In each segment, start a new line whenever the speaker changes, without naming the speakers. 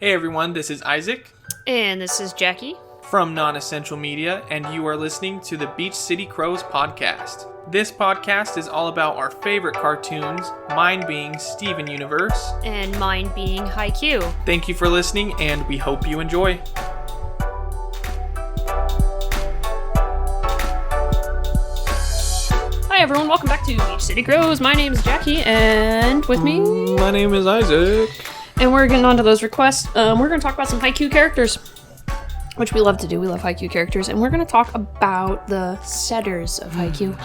Hey everyone, this is Isaac
And this is Jackie
from Nonessential Media, and you are listening to the Beach City CROWS podcast. This podcast is all about our favorite cartoons, mine being Steven Universe,
and mine being Haikyuu.
Thank you for listening, and we hope you enjoy.
Hi everyone, welcome back to Beach City CROWS. My name is Jackie, and with me...
My name is Isaac.
And we're getting on to those requests. We're going to talk about some Haikyuu characters, which we love to do. We love Haikyuu characters, and we're going to talk about the setters of Haikyuu.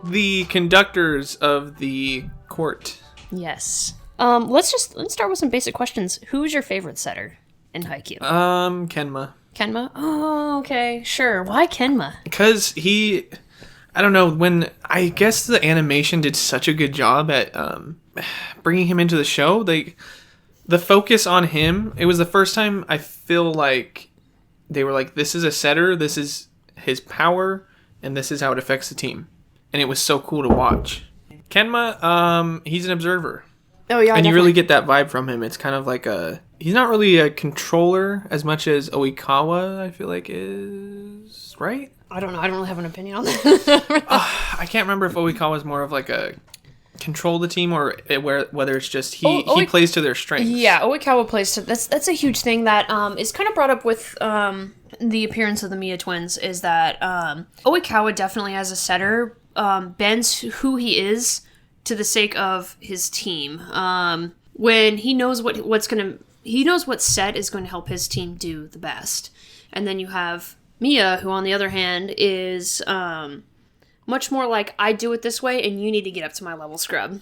The conductors of the court.
Yes. Let's start with some basic questions. Who's your favorite setter in Haikyuu?
Kenma.
Kenma? Oh, okay, sure. Why Kenma?
Because I don't know, I guess the animation did such a good job at bringing him into the show. The focus on him, it was the first time I feel like they were like, this is a setter, this is his power, and this is how it affects the team. And it was so cool to watch. Kenma, he's an observer.
Oh, yeah,
and
definitely.
You really get that vibe from him. It's kind of like he's not really a controller as much as Oikawa, I feel like, is, right?
I don't know. I don't really have an opinion on that.
I can't remember if Oikawa is more of like a control the team or whether it's just he plays to their strengths.
Yeah, Oikawa plays to... That's a huge thing that is kind of brought up with the appearance of the Mia twins, is that Oikawa definitely as a setter bends who he is to the sake of his team. When he knows he knows what set is going to help his team do the best. And then you have Mia, who on the other hand is much more like, I do it this way and you need to get up to my level, scrub.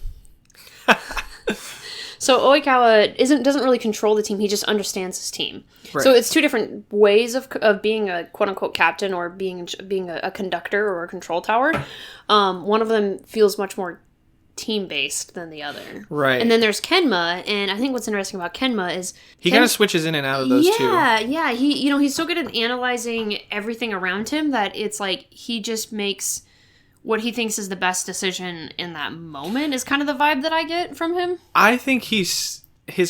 So Oikawa doesn't really control the team, he just understands his team. Right. So it's two different ways of being a quote-unquote captain or being a conductor or a control tower. One of them feels much more team-based than the other.
Right.
And then there's Kenma, and I think what's interesting about Kenma is...
He kind of switches in and out of those two.
Yeah. He's so good at analyzing everything around him that it's like he just makes what he thinks is the best decision in that moment is kind of the vibe that I get from him.
I think his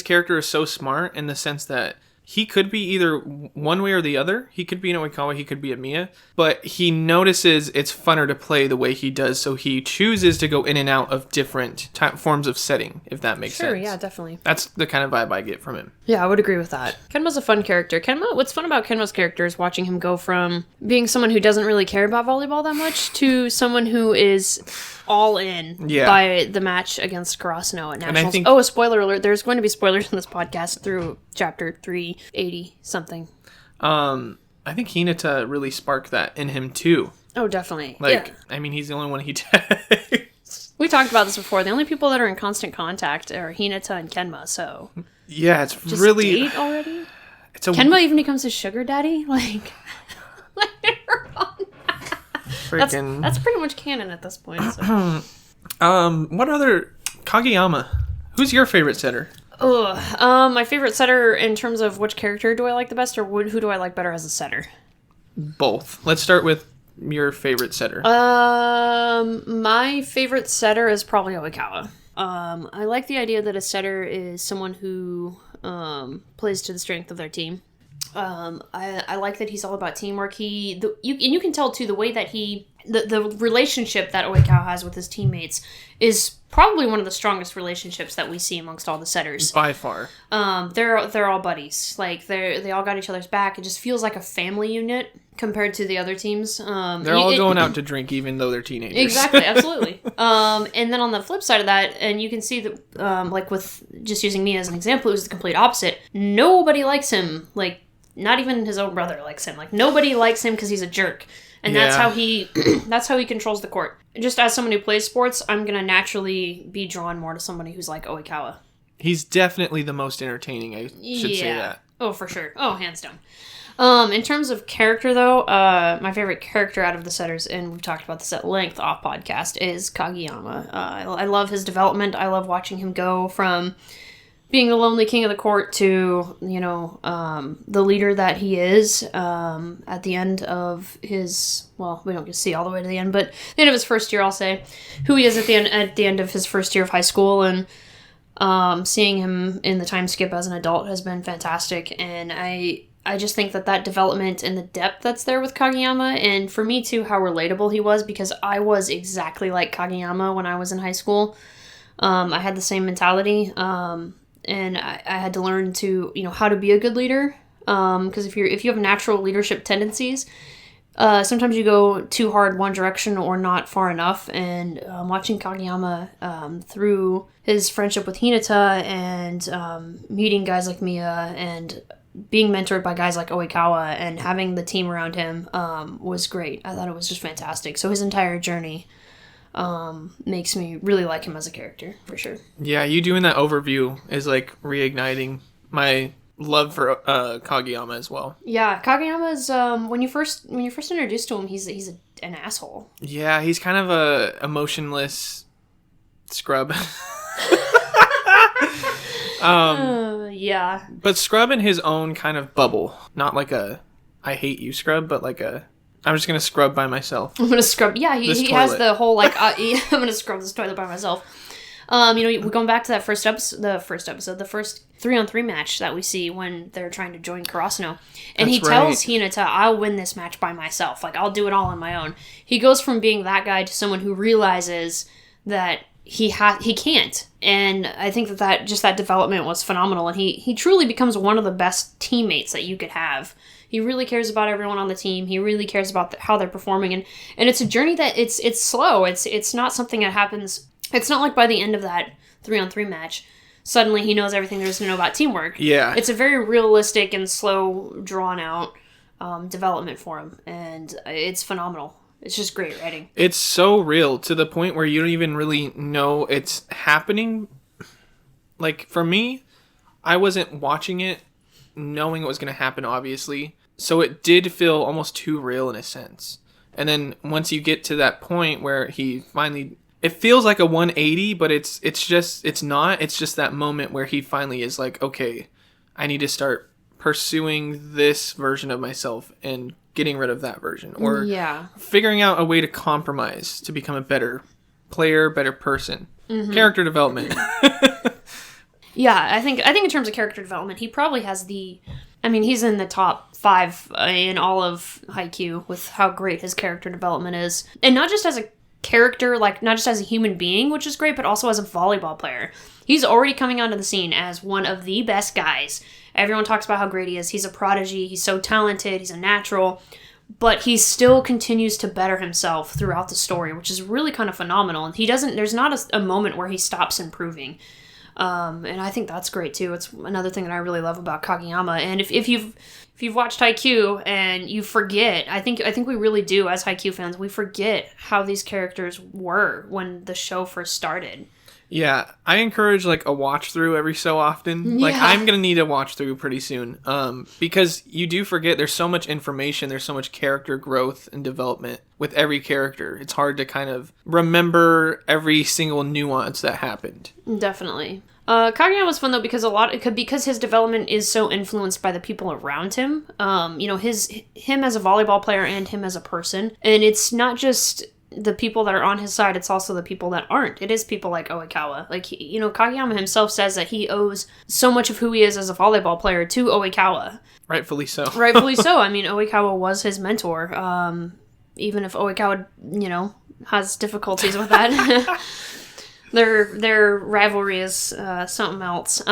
character is so smart in the sense that he could be either one way or the other. He could be an Oikawa, he could be a Mia. But he notices it's funner to play the way he does, so he chooses to go in and out of different forms of setting, if that makes sense.
Sure, yeah, definitely.
That's the kind of vibe I get from him.
Yeah, I would agree with that. Kenma's a fun character. What's fun about Kenma's character is watching him go from being someone who doesn't really care about volleyball that much to someone who is all in by the match against Karasuno at Nationals. A spoiler alert. There's going to be spoilers in this podcast through chapter 380-something.
I think Hinata really sparked that in him, too.
Oh, definitely.
I mean, he's the only one he takes.
We talked about this before. The only people that are in constant contact are Hinata and Kenma, so...
Yeah, it's
just
really...
date already? Kenma even becomes his sugar daddy? Like... That's pretty much canon at this point. So.
What other... Kageyama. Who's your favorite setter?
My favorite setter in terms of which character do I like the best, or who do I like better as a setter?
Both. Let's start with your favorite setter.
My favorite setter is probably Oikawa. I like the idea that a setter is someone who plays to the strength of their team. I like that he's all about teamwork. You can tell too the way that the relationship that Oikawa has with his teammates is probably one of the strongest relationships that we see amongst all the setters.
By far.
They're all buddies. Like they all got each other's back. It just feels like a family unit compared to the other teams.
They're all going out to drink even though they're teenagers.
Exactly, absolutely. And then on the flip side of that, and you can see that like with just using me as an example, it was the complete opposite. Nobody likes him. Like not even his own brother likes him. Like nobody likes him because he's a jerk. And that's how he controls the court. Just as someone who plays sports, I'm going to naturally be drawn more to somebody who's like Oikawa.
He's definitely the most entertaining, I should say that. Oh,
for sure. Oh, hands down. In terms of character, though, my favorite character out of the setters, and we've talked about this at length off podcast, is Kageyama. I love his development. I love watching him go from being the lonely king of the court to, the leader that he is at the end of his, well, we don't get to see all the way to the end, but the end of his first year, I'll say, who he is at the end of his first year of high school. And Seeing him in the time skip as an adult has been fantastic, and I just think that development and the depth that's there with Kageyama, and for me too, how relatable he was, because I was exactly like Kageyama when I was in high school. I had the same mentality, and I had to learn to, how to be a good leader, because if you have natural leadership tendencies, sometimes you go too hard one direction or not far enough, and watching Kageyama through his friendship with Hinata and meeting guys like Mia and being mentored by guys like Oikawa and having the team around him was great. I thought it was just fantastic. So his entire journey makes me really like him as a character, for sure.
Yeah, you doing that overview is like reigniting my love for Kageyama as well.
Yeah, Kageyama's when you first introduced to him, he's an asshole.
Yeah, he's kind of a emotionless scrub.
Yeah.
But scrub in his own kind of bubble. Not like a I hate you scrub, but like a I'm just going to scrub by myself.
I'm going to scrub. Yeah, he has the whole like I'm going to scrub this toilet by myself. We're going back to that first 3-on-3 match that we see when they're trying to join Karasuno. And he tells Hinata, I'll win this match by myself. Like, I'll do it all on my own. He goes from being that guy to someone who realizes that he can't. And I think that development was phenomenal. And he truly becomes one of the best teammates that you could have. He really cares about everyone on the team. He really cares about how they're performing. And it's a journey that it's slow. It's not something that happens. It's not like by the end of that 3-on-3 match, suddenly he knows everything there is to know about teamwork.
Yeah.
It's a very realistic and slow, drawn-out development for him. And it's phenomenal. It's just great writing.
It's so real to the point where you don't even really know it's happening. Like, for me, I wasn't watching it knowing it was going to happen, obviously. So it did feel almost too real in a sense. And then once you get to that point where he finally... It feels like a 180, but it's not. It's just that moment where he finally is like, okay, I need to start pursuing this version of myself and getting rid of that version. Or figuring out a way to compromise to become a better player, better person. Mm-hmm. Character development.
Yeah, I think in terms of character development, he probably has he's in the top 5 in all of Haikyuu with how great his character development is. And not just as a character, like not just as a human being, which is great, but also as a volleyball player. He's already coming onto the scene as one of the best guys. Everyone talks about how great he is. He's a prodigy. He's so talented. He's a natural. But he still continues to better himself throughout the story, which is really kind of phenomenal. And there's not a moment where he stops improving. And I think that's great too. It's another thing that I really love about Kageyama. And if you've watched Haikyuu and you forget, I think we really do as Haikyuu fans, we forget how these characters were when the show first started.
Yeah, I encourage like a watch through every so often. Like I'm gonna need a watch through pretty soon, because you do forget. There's so much information. There's so much character growth and development with every character. It's hard to kind of remember every single nuance that happened.
Definitely. Kageyama was fun though because his development is so influenced by the people around him. Him as a volleyball player and him as a person, and it's not just the people that are on his side, it's also the people that aren't. It is people like Oikawa. Like, Kageyama himself says that he owes so much of who he is as a volleyball player to Oikawa.
Rightfully so.
Rightfully so. I mean, Oikawa was his mentor. Even if Oikawa, has difficulties with that. Their rivalry is something else.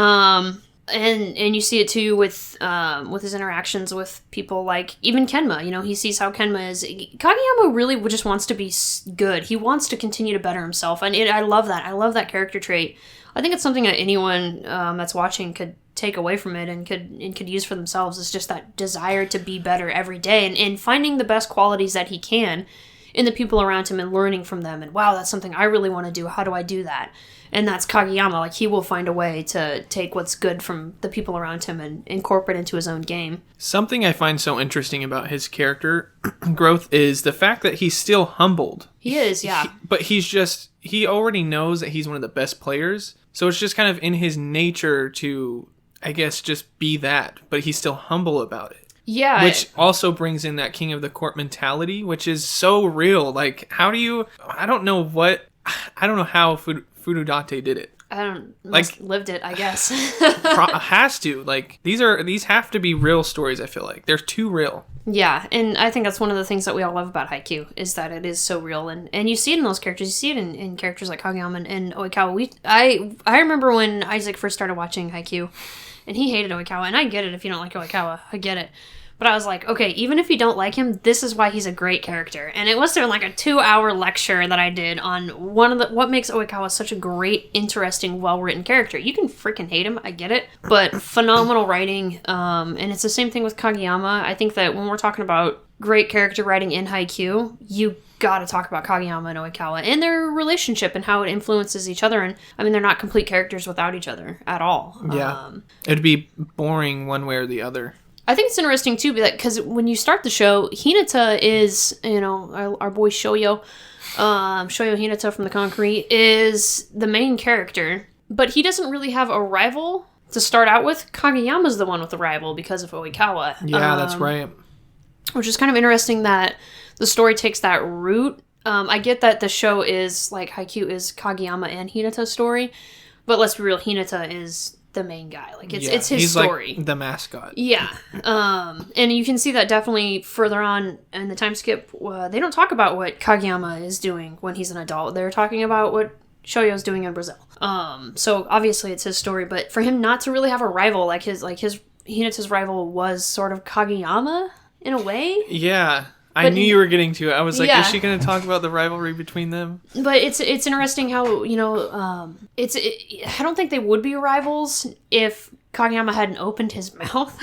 And you see it too with his interactions with people like even Kenma. He sees how Kenma is. Kageyama really just wants to be good. He wants to continue to better himself, and I love that. I love that character trait. I think it's something that anyone that's watching could take away from it and could use for themselves. It's just that desire to be better every day and finding the best qualities that he can in the people around him and learning from them. And wow, that's something I really want to do. How do I do that? And that's Kageyama. Like, he will find a way to take what's good from the people around him and incorporate into his own game.
Something I find so interesting about his character growth is the fact that he's still humbled.
He is, yeah.
But he already knows that he's one of the best players. So it's just kind of in his nature to, I guess, just be that. But he's still humble about it.
Yeah.
Which also brings in that king of the court mentality, which is so real. Like, I don't know how Furudate did it.
Lived it, I guess.
Has to. Like, these have to be real stories, I feel like. They're too real.
Yeah, and I think that's one of the things that we all love about Haikyuu, is that it is so real, and you see it in those characters. You see it in characters like Kageyama and Oikawa. I remember when Isaac first started watching Haikyuu, and he hated Oikawa, and I get it if you don't like Oikawa. I get it. But I was like, okay, even if you don't like him, this is why he's a great character. And it was there like a 2-hour lecture that I did on what makes Oikawa such a great, interesting, well-written character. You can freaking hate him, I get it, but phenomenal writing. And it's the same thing with Kageyama. I think that when we're talking about great character writing in Haikyuu, you gotta talk about Kageyama and Oikawa and their relationship and how it influences each other. And I mean, they're not complete characters without each other at all.
Yeah, it'd be boring one way or the other.
I think it's interesting, too, because when you start the show, Hinata is, our boy Shoyo, Shoyo Hinata from the Concrete, is the main character. But he doesn't really have a rival to start out with. Kageyama's the one with the rival because of Oikawa.
Yeah, that's right.
Which is kind of interesting that the story takes that route. I get that the show is, like, Haikyuu is Kageyama and Hinata's story. But let's be real, Hinata is the main guy. Like, it's his story.
Like the mascot.
Yeah. And you can see that definitely further on in the time skip. They don't talk about what Kageyama is doing when he's an adult. They're talking about what Shoyo's doing in Brazil. So obviously it's his story, but for him not to really have a rival, like his Hinata's rival was sort of Kageyama in a way.
Yeah. I knew you were getting to it. I was like, is she going to talk about the rivalry between them?
But it's interesting how, I don't think they would be rivals if Kageyama hadn't opened his mouth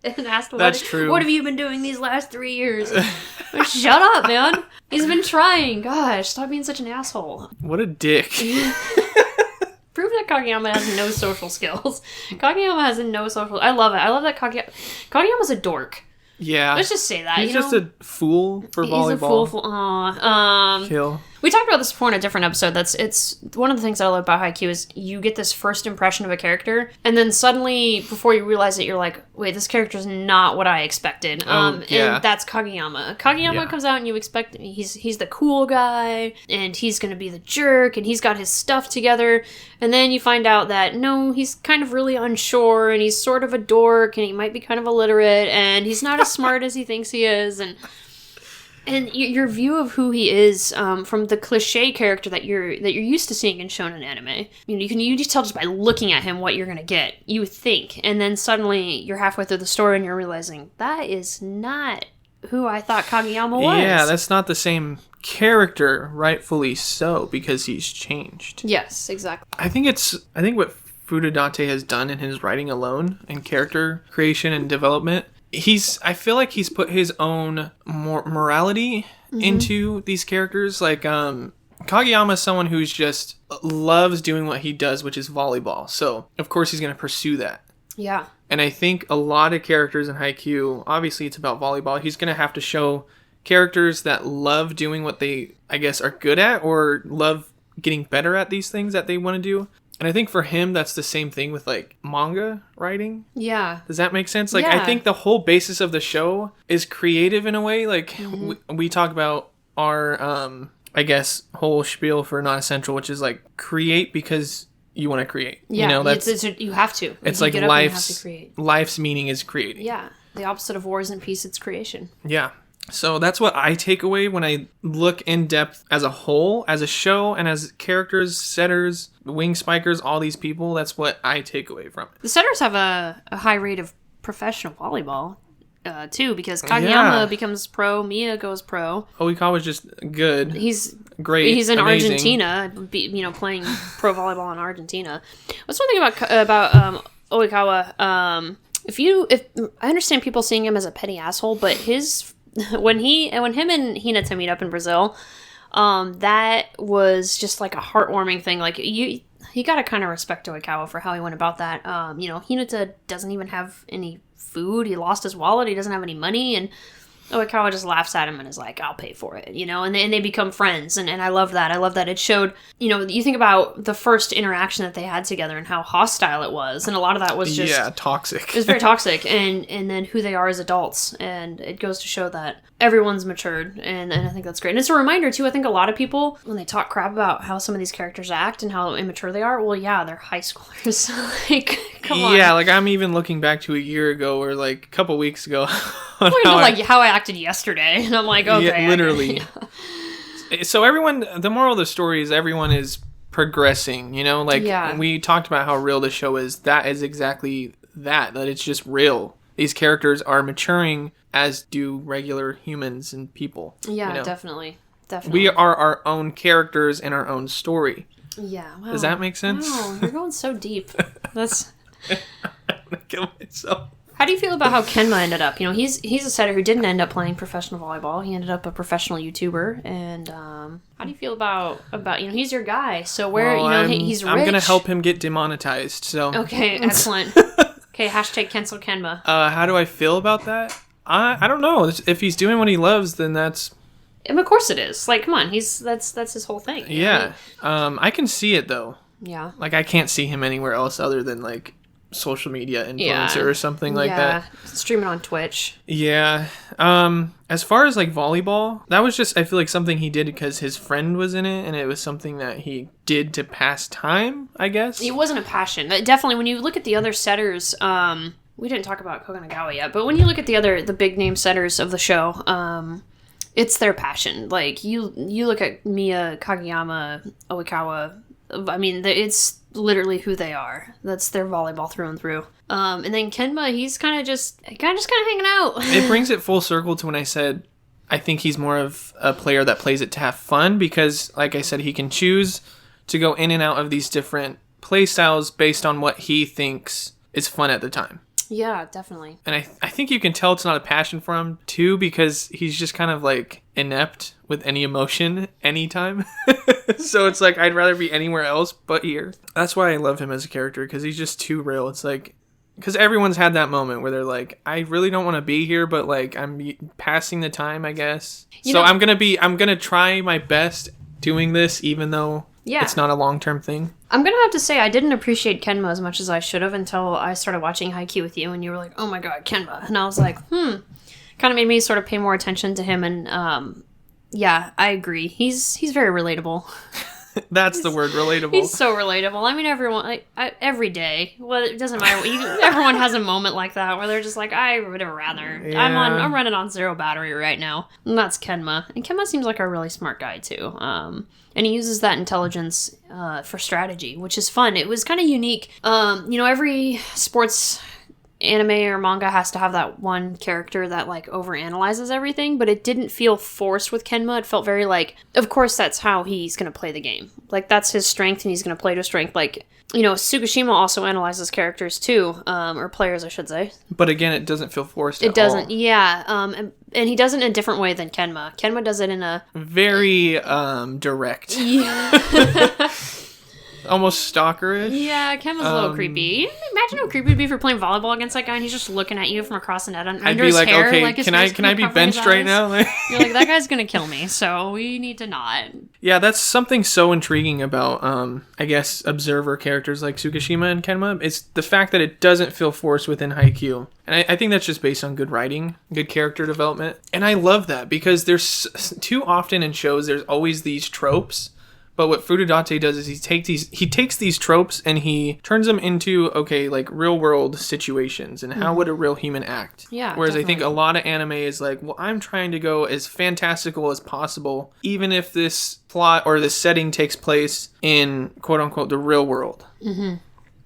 and asked, what have you been doing these last 3 years? Shut up, man. He's been trying. Gosh, stop being such an asshole.
What a dick.
Prove that Kageyama has no social skills. Kageyama has no social... I love it. I love that Kageyama's a dork.
Yeah.
Let's just say that.
He's just a fool for volleyball.
He's a fool for...
Kill.
We talked about this before in a different episode. It's one of the things I love about Haikyuu is you get this first impression of a character, and then suddenly, before you realize it, you're like, wait, this character's not what I expected. And that's Kageyama. Kageyama comes out and you expect he's the cool guy, and he's going to be the jerk, and he's got his stuff together, and then you find out that, no, he's kind of really unsure, and he's sort of a dork, and he might be kind of illiterate, and he's not as smart as he thinks he is, and your view of who he is, from the cliche character that you're used to seeing in shonen anime, you can just tell just by looking at him what you're gonna get. You think, and then suddenly you're halfway through the story and you're realizing that is not who I thought Kageyama was.
Yeah, that's not the same character, rightfully so, because he's changed.
Yes, exactly.
I think what Furudate has done in his writing alone and character creation and development. I feel like he's put his own morality into these characters. Like, Kageyama is someone who's just loves doing what he does, which is volleyball. So, of course, he's going to pursue that.
Yeah.
And I think a lot of characters in Haikyuu, obviously it's about volleyball, he's going to have to show characters that love doing what they, I guess, are good at or love getting better at these things that they want to do. And I think for him, that's the same thing with, like, manga writing.
Yeah.
Does that make sense? Like, I think the whole basis of the show is creative in a way. Like, we talk about our, I guess, whole spiel for Nonessential, which is, like, create because you want to create.
Yeah,
that's
you have to.
It's
you
like life's meaning is creating.
Yeah. The opposite of war isn't peace, it's creation.
Yeah. So that's what I take away when I look in depth as a whole, as a show, and as characters, setters, wing spikers, all these people. That's what I take away from it.
The setters have a high rate of professional volleyball, too, because Kageyama becomes pro, Mia goes pro.
Oikawa's just good.
He's
great.
He's in
amazing.
Argentina, playing pro volleyball in Argentina. What's one thing about Oikawa? If I understand people seeing him as a petty asshole, but when him and Hinata meet up in Brazil, that was just like a heartwarming thing. Like you gotta kind of respect Oikawa for how he went about that. Hinata doesn't even have any food. He lost his wallet. He doesn't have any money, and Oikawa just laughs at him and is like, "I'll pay for it," and they become friends, and I love that. I love that it showed. You think about the first interaction that they had together and how hostile it was, and a lot of that was just
toxic.
It was very toxic, and then who they are as adults, and it goes to show that everyone's matured, and I think that's great. And it's a reminder, too. I think a lot of people, when they talk crap about how some of these characters act and how immature they are, well, yeah, they're high schoolers. Like, come on.
Yeah, like, I'm even looking back to a year ago or, like, a couple weeks ago.
Well, how I acted yesterday. And I'm like, okay.
Yeah, literally. So everyone, the moral of the story is everyone is progressing, you know? Like, we talked about how real the show is. That is exactly that it's just real. These characters are maturing, as do regular humans and people.
Yeah,
you know?
Definitely.
We are our own characters in our own story.
Yeah, wow.
Does that make sense?
Wow, you're going so deep. That's...
I'm gonna kill myself.
How do you feel about how Kenma ended up? You know, he's a setter who didn't end up playing professional volleyball. He ended up a professional YouTuber. And how do you feel about you know, he's your guy. So he's rich.
I'm gonna help him get demonetized. So
okay, excellent. Okay, hashtag cancel Kenma.
How do I feel about that? I don't know. If he's doing what he loves, then that's...
And of course it is. Like, come on, that's his whole thing.
Yeah. I can see it, though.
Yeah.
Like, I can't see him anywhere else other than, like, social media influencer or something like that.
Streaming on Twitch.
Yeah. As far as, like, volleyball, that was just, I feel like, something he did because his friend was in it, and it was something that he did to pass time, I guess.
It wasn't a passion. Definitely, when you look at the other setters, we didn't talk about Koganagawa yet, but when you look at the big name setters of the show, it's their passion. Like, you look at Miya, Kageyama, Oikawa, I mean, it's literally who they are. That's their volleyball through and through. And then Kenma, he's kind of just hanging out.
It brings it full circle to when I said I think he's more of a player that plays it to have fun because, like I said, he can choose to go in and out of these different play styles based on what he thinks is fun at the time.
Yeah, definitely.
And I think you can tell it's not a passion for him, too, because he's just kind of, like, inept with any emotion anytime. So it's like, I'd rather be anywhere else but here. That's why I love him as a character, because he's just too real. It's like, because everyone's had that moment where they're like, I really don't want to be here, but, like, I'm passing the time, I guess. I'm going to try my best doing this, even though it's not a long-term thing.
I'm going to have to say I didn't appreciate Kenma as much as I should have until I started watching Haikyuu with you, and you were like, oh my god, Kenma. And I was like, Kind of made me sort of pay more attention to him, and yeah, I agree. He's very relatable.
That's the word, relatable.
He's so relatable. I mean, everyone, every day. Well, it doesn't matter. Everyone has a moment like that where they're just like, I would have rather. Yeah. I'm running on 0 battery right now. And that's Kenma. And Kenma seems like a really smart guy, too. And he uses that intelligence for strategy, which is fun. It was kind of unique. You know, every sports anime or manga has to have that one character that, like, overanalyzes everything, but it didn't feel forced with Kenma. It felt very like, of course that's how he's going to play the game. Like, that's his strength, and he's going to play to strength. Like, you know, Tsukishima also analyzes characters, too, or players, I should say.
But again, it doesn't feel forced at all.
It doesn't, yeah. And he does it in a different way than Kenma. Kenma does it in a...
very, direct.
Yeah.
Almost stalkerish.
Yeah, Kenma's a little creepy. Imagine how creepy it'd be if you're playing volleyball against that guy and he's just looking at you from across the net under
I'd be
his
like,
hair.
okay,
like,
can I be benched right now?
You're like, that guy's gonna kill me, so we need to not.
Yeah, that's something so intriguing about, I guess, observer characters like Tsukishima and Kenma. It's the fact that it doesn't feel forced within Haikyuu. And I think that's just based on good writing, good character development. And I love that because there's too often in shows, there's always these tropes. But what Furudate does is he takes these tropes and he turns them into, okay, like real world situations and how would a real human act.
Yeah.
Whereas
definitely.
I think a lot of anime is like, well, I'm trying to go as fantastical as possible, even if this plot or this setting takes place in quote unquote the real world. Mm-hmm.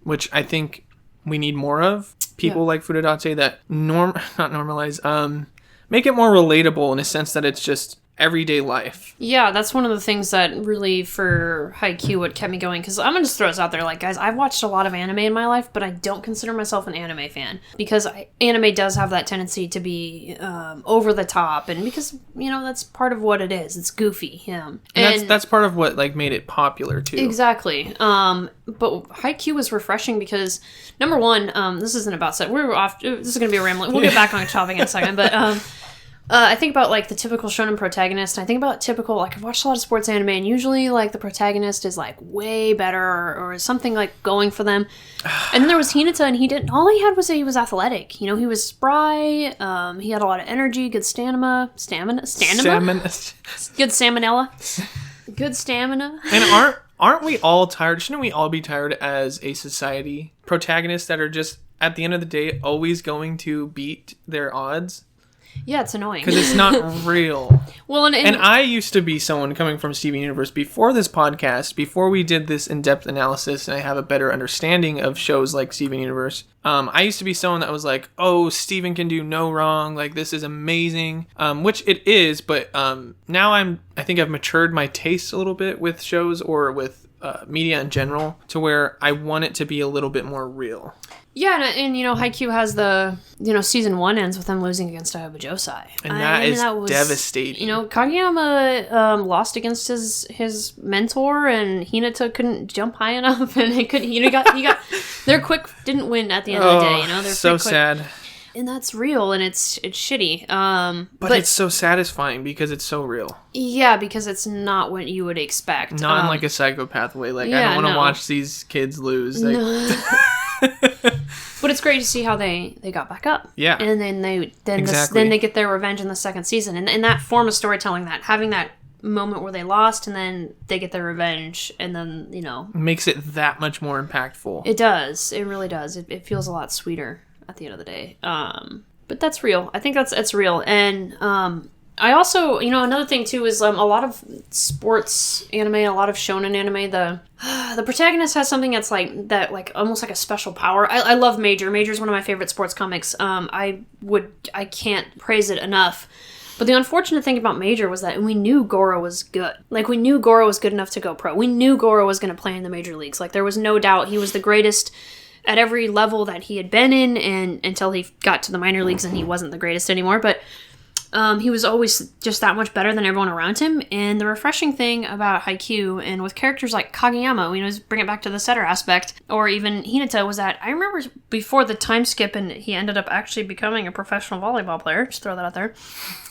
Which I think we need more of. People like Furudate that not normalize, make it more relatable in a sense that it's just everyday life.
Yeah, that's one of the things that really, for Haikyuu, what kept me going. Because I'm going to just throw this out there. Like, guys, I've watched a lot of anime in my life, but I don't consider myself an anime fan. Because anime does have that tendency to be over the top. And because, you know, that's part of what it is. It's goofy. Yeah.
And that's part of what, like, made it popular, too.
Exactly. But Haikyuu was refreshing because, number one, this isn't about set. We're off. This is going to be a rambling. We'll get back on topic in a second. But I think about, like, the typical shonen protagonist, and I think about typical, like, I've watched a lot of sports anime, and usually, like, the protagonist is, like, way better, or something, like, going for them. And then there was Hinata, and all he had was he was athletic. You know, he was spry, he had a lot of energy, good stamina? Good salmonella? Good stamina.
And aren't we all tired? Shouldn't we all be tired as a society? Protagonists that are just, at the end of the day, always going to beat their odds?
Yeah, it's annoying.
Because it's not real.
Well, and
I used to be someone coming from Steven Universe before this podcast, before we did this in-depth analysis, and I have a better understanding of shows like Steven Universe. I used to be someone that was like, oh, Steven can do no wrong. Like, this is amazing. Which it is, but now I think I've matured my taste a little bit with shows or with media in general to where I want it to be a little bit more real.
Yeah, and you know, Haikyuu has season 1 ends with them losing against Aoba Josai.
And that was devastating.
You know, Kageyama lost against his mentor, and Hinata couldn't jump high enough, and he got their quick didn't win at the end of the day, you know? They're
so sad.
And that's real, and it's shitty.
But it's so satisfying because it's so real.
Yeah, because it's not what you would expect.
Not in like a psychopath way. Like, I don't want to watch these kids lose. Like, no.
But it's great to see how they got back up.
Yeah.
And then they get their revenge in the second season. And that form of storytelling, that having that moment where they lost and then they get their revenge, and then, you know, makes it that much more impactful. It does. It really does. It feels a lot sweeter at the end of the day. But that's real. I think that's real. And I also, you know, another thing too is a lot of sports anime, a lot of shonen anime, the protagonist has something that's like almost like a special power. I love Major. Major is one of my favorite sports comics. I can't praise it enough. But the unfortunate thing about Major was that we knew Goro was good. Like, we knew Goro was good enough to go pro. We knew Goro was going to play in the major leagues. Like, there was no doubt he was the greatest at every level that he had been in, and until he got to the minor leagues and he wasn't the greatest anymore. But he was always just that much better than everyone around him. And the refreshing thing about Haikyuu, and with characters like Kageyama, you know, bring it back to the setter aspect, or even Hinata, was that I remember before the time skip and he ended up actually becoming a professional volleyball player. Just throw that out there.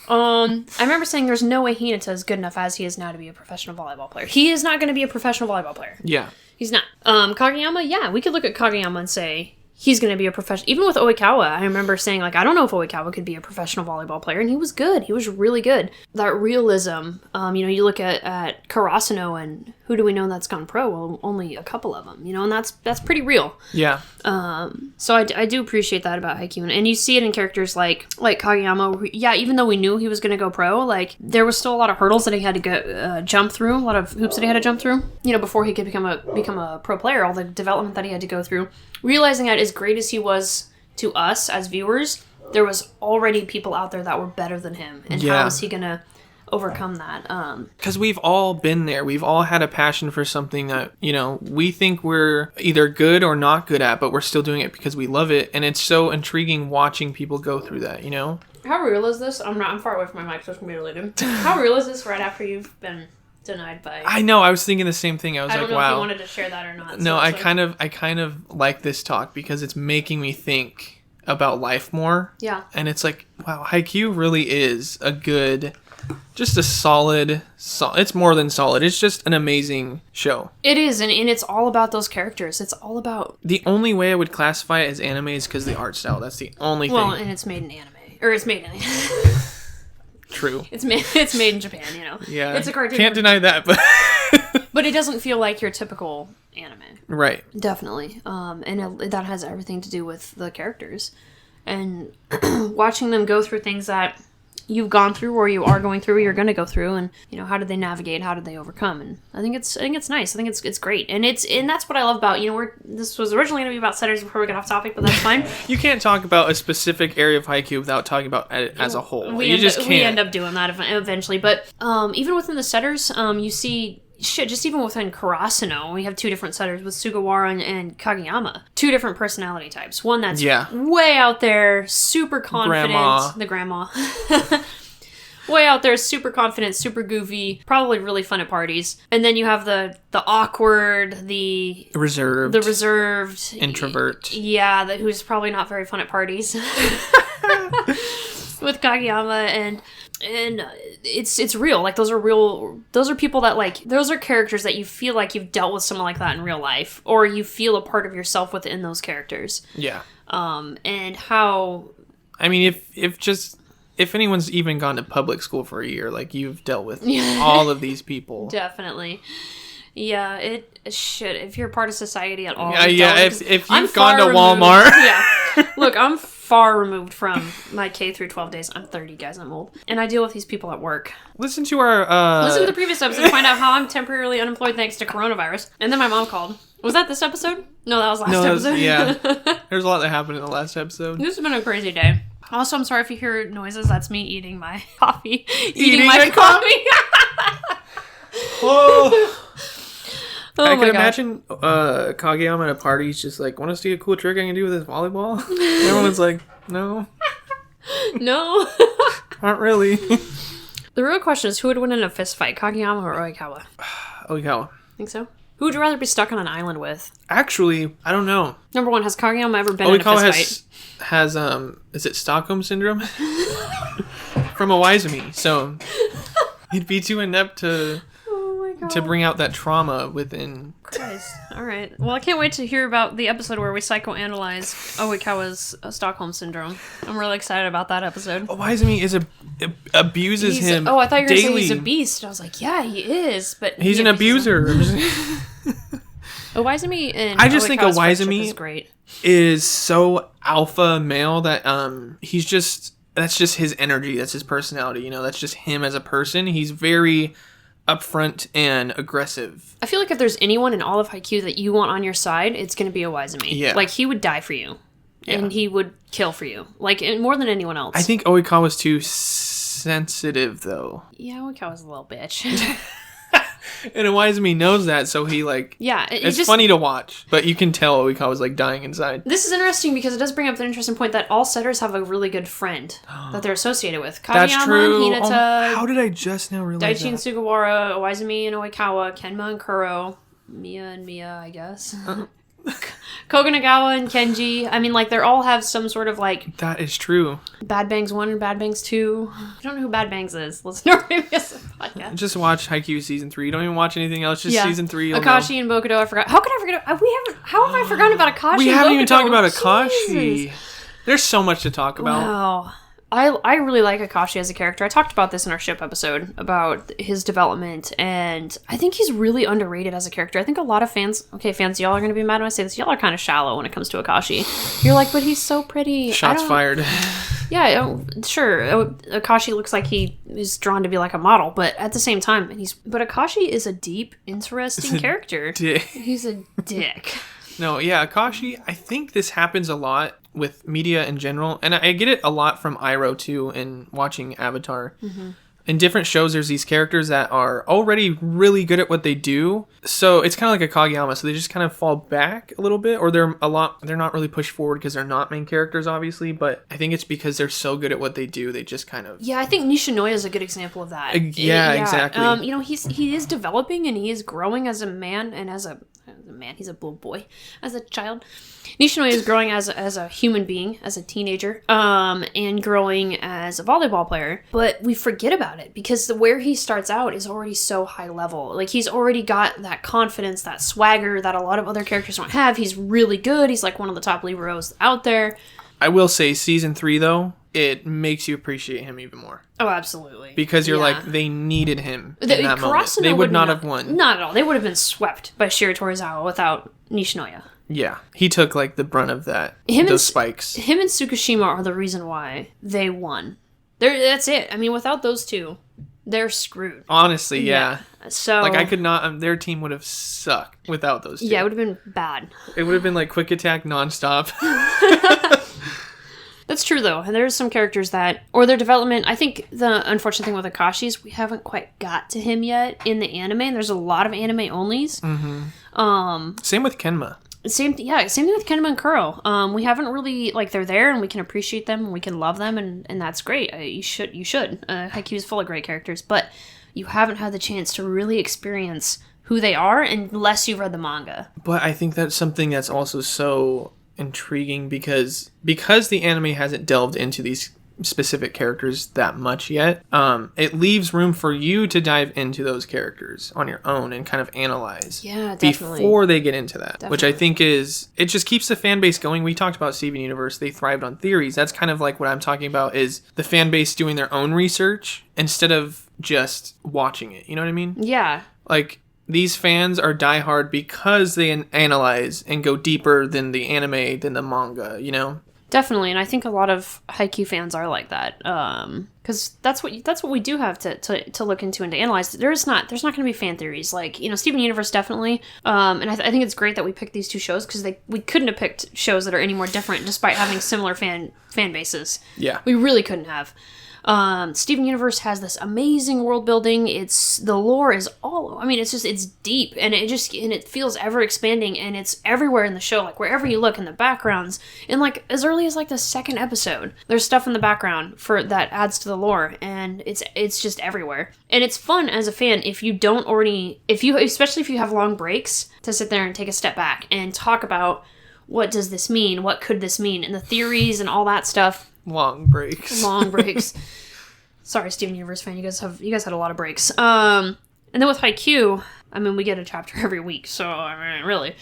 I remember saying there's no way Hinata is good enough as he is now to be a professional volleyball player. He is not going to be a professional volleyball player. Yeah. He's not. Kageyama, yeah, we could look at Kageyama and say he's going to be a professional. Even with Oikawa, I remember saying, like, I don't know if Oikawa could be a professional volleyball player, and he was good. He was really good. That realism, you know, you look at Karasuno, and who do we know that's gone pro? Well, only a couple of them, you know, and that's pretty real. Yeah. So I do appreciate that about Haikyuu, and you see it in characters like Kageyama. Yeah, even though we knew he was going to go pro, like, there was still a lot of hurdles that he had to go jump through, a lot of hoops that he had to jump through, you know, before he could become a pro player. All the development that he had to go through, realizing that as great as he was to us as viewers, there was already people out there that were better than him, and how is he gonna overcome that? Because we've all been there. We've all had a passion for something that, you know, we think we're either good or not good at, but we're still doing it because we love it, and it's so intriguing watching people go through that, you know? How real is this? I'm far away from my mic, so it's gonna be related. How real is this right after you've been denied by... I know, I was thinking the same thing. I was like, wow. I don't know if you wanted to share that or not. No, I kind of like this talk because it's making me think about life more. Yeah. And it's like, wow, Haikyuu really is a good... Just a solid, it's more than solid. It's just an amazing show. It is, and it's all about those characters. It's all about... The only way I would classify it as anime is because of the art style. That's the only thing. Well, and it's made in anime. Or it's made in... True. It's made in Japan, you know. Yeah. It's a cartoon. Can't deny that, but... But it doesn't feel like your typical anime. Right. Definitely. And that has everything to do with the characters. And watching them go through things that you've gone through, or you are going through, or you're going to go through, and, you know, how did they navigate, how did they overcome? And I think it's nice. I think it's great. And that's what I love about, you know, this was originally going to be about setters before we got off topic, but that's fine. You can't talk about a specific area of Haikyuu without talking about it as a whole. We end up doing that eventually. But even within the setters, you see... Shit, just even within Karasuno, we have two different setters with Sugawara and Kageyama. Two different personality types. One that's way out there, super confident. The grandma. Way out there, super confident, super goofy, probably really fun at parties. And then you have the awkward, the reserved, introvert. Yeah, who's probably not very fun at parties. with Kageyama, and it's real. Like, those are people that, like, those are characters that you feel like you've dealt with someone like that in real life, or you feel a part of yourself within those characters.
Yeah.
And how...
I mean, if anyone's even gone to public school for a year, like, you've dealt with all of these people.
Definitely. Yeah, it should. If you're part of society at all.
If you've gone to Walmart.
Yeah. Look, I'm far removed from my K through 12 days. I'm 30, guys. I'm old. And I deal with these people at work.
Listen to our...
Listen to the previous episode to find out how I'm temporarily unemployed thanks to coronavirus. And then my mom called. Was that this episode? No, that was last episode.
Yeah. There's a lot that happened in the last episode.
This has been a crazy day. Also, I'm sorry if you hear noises. That's me eating my coffee.
Eating my coffee? Oh. I can imagine Kageyama at a party. He's just like, want to see a cool trick I can do with this volleyball? Everyone's like, no.
No.
Not really.
The real question is, who would win in a fist fight, Kageyama or Oikawa?
Oikawa.
Think so? Who would you rather be stuck on an island with?
Actually, I don't know.
Number one, has Kageyama ever been in a fist fight?
Has is it Stockholm Syndrome? From Iwaizumi. So he'd be too inept to bring out that trauma within.
Christ. All right. Well, I can't wait to hear about the episode where we psychoanalyze Oikawa's Stockholm Syndrome. I'm really excited about that episode.
Iwaizumi abuses him.
Oh, I thought you were
daily.
saying he's a beast. I was like, yeah, he is, but
he's an abuser.
Iwaizumi and
I just think
Iwaizumi is great.
Is so alpha male that that's just his energy. That's his personality. You know, that's just him as a person. He's very upfront and aggressive.
I feel like if there's anyone in all of Haikyuu that you want on your side, it's going to be Iwaizumi. Yeah. Like, he would die for you. Yeah. And he would kill for you. Like, more than anyone else.
I think Oikawa's too sensitive, though.
Yeah, Oikawa's a little bitch.
And Iwaizumi knows that, so he, like...
Yeah.
It's funny to watch, but you can tell Oikawa's, like, dying inside.
This is interesting because it does bring up an interesting point that all setters have a really good friend that they're associated with. Kageyama,
that's true.
Hinata...
how did I just now realize
Daichi and Sugawara, Iwaizumi and Oikawa, Kenma and Kuro, Mia, I guess. Koganagawa and Kenji. I mean, like, they all have some sort of, like...
That is true.
Bad Bangs 1 and Bad Bangs 2. I don't know who Bad Bangs is. Listen to our previous podcast.
Just watch Haikyuu Season 3. Don't even watch anything else. Just Season 3.
Akashi and Bokudo, I forgot. How could I forget? How have I forgotten about Akashi
We
and
haven't
Bokudo?
even talked about Akashi. There's so much to talk about.
Wow. I really like Akashi as a character. I talked about this in our ship episode, about his development, and I think he's really underrated as a character. I think a lot of fans, y'all are going to be mad when I say this, y'all are kind of shallow when it comes to Akashi. You're like, but he's so pretty.
Shots fired.
Yeah, sure. Akashi looks like he is drawn to be like a model, but at the same time, but Akashi is a deep, interesting character. He's a dick.
No, yeah, Akashi, I think this happens a lot with media in general, and I get it a lot from Iroh too in watching Avatar. Mm-hmm. In different shows, there's these characters that are already really good at what they do, so it's kind of like a Kageyama, so they just kind of fall back a little bit, or they're not really pushed forward because they're not main characters, obviously, but I think it's because they're so good at what they do, they just kind of...
Yeah, I think Nishinoya is a good example of that.
Yeah, exactly.
You know, he is developing, and he is growing as a man, and as a man, he's a little boy, as a child. Nishinoya is growing as a human being, as a teenager, and growing as a volleyball player. But we forget about it because where he starts out is already so high level. Like, he's already got that confidence, that swagger that a lot of other characters don't have. He's really good. He's like one of the top liberos out there.
I will say, Season 3, though, it makes you appreciate him even more.
Oh, absolutely.
Because you're like, they needed him in that moment. They would not have won.
Not at all. They would have been swept by Shiro Torizawa without Nishinoya.
Yeah. He took, like, the brunt of that. Those spikes.
Him and Tsukushima are the reason why they won. That's it. I mean, without those two, they're screwed.
Honestly, yeah.
So...
Like, I could not... their team would have sucked without those two.
Yeah, it would have been bad.
It would have been, like, Quick Attack nonstop.
That's true, though. And there's some characters that... Or their development... I think the unfortunate thing with Akashi is we haven't quite got to him yet in the anime. And there's a lot of anime onlys. Mm-hmm. Same
with Kenma.
Same thing with Kenma and Kuro. We haven't really... Like, they're there, and we can appreciate them, and we can love them, and that's great. You should. Haikyuu is full of great characters. But you haven't had the chance to really experience who they are unless you've read the manga.
But I think that's something that's also so... intriguing because the anime hasn't delved into these specific characters that much yet. It leaves room for you to dive into those characters on your own and kind of analyze before they get into that, which I think it just keeps the fan base going. We talked about Steven Universe. They thrived on theories. That's kind of like what I'm talking about, is the fan base doing their own research instead of just watching it. You know what I mean?
Yeah.
Like, these fans are diehard because they analyze and go deeper than the anime, than the manga, you know?
Definitely, and I think a lot of Haikyuu fans are like that, because that's what we do have to look into and to analyze. There's not going to be fan theories like, you know, Steven Universe definitely, and I think it's great that we picked these two shows, because we couldn't have picked shows that are any more different despite having similar fan bases. Yeah, we really couldn't have. Steven Universe has this amazing world building. The lore is it's deep, and it feels ever expanding, and it's everywhere in the show. Like, wherever you look in the backgrounds, and like as early as like the second episode, there's stuff in the background that adds to the lore, and it's just everywhere. And it's fun as a fan especially if you have long breaks, to sit there and take a step back and talk about, what does this mean? What could this mean? And the theories and all that stuff.
Long breaks.
Sorry, Steven Universe fan. You guys had a lot of breaks. And then with Haikyuu, I mean, we get a chapter every week, so I mean, really.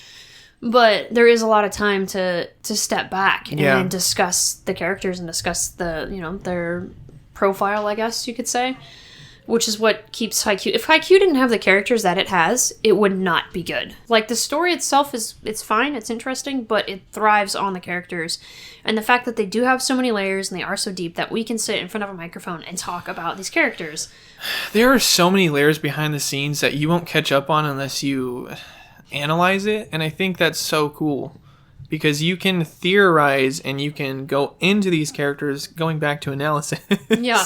But there is a lot of time to step back and discuss the characters and discuss their profile, I guess you could say. Which is what keeps Haikyuu. If Haikyuu didn't have the characters that it has, it would not be good. Like, the story itself it's fine, it's interesting, but it thrives on the characters. And the fact that they do have so many layers and they are so deep that we can sit in front of a microphone and talk about these characters.
There are so many layers behind the scenes that you won't catch up on unless you analyze it, and I think that's so cool. Because you can theorize and you can go into these characters, going back to analysis. Yeah.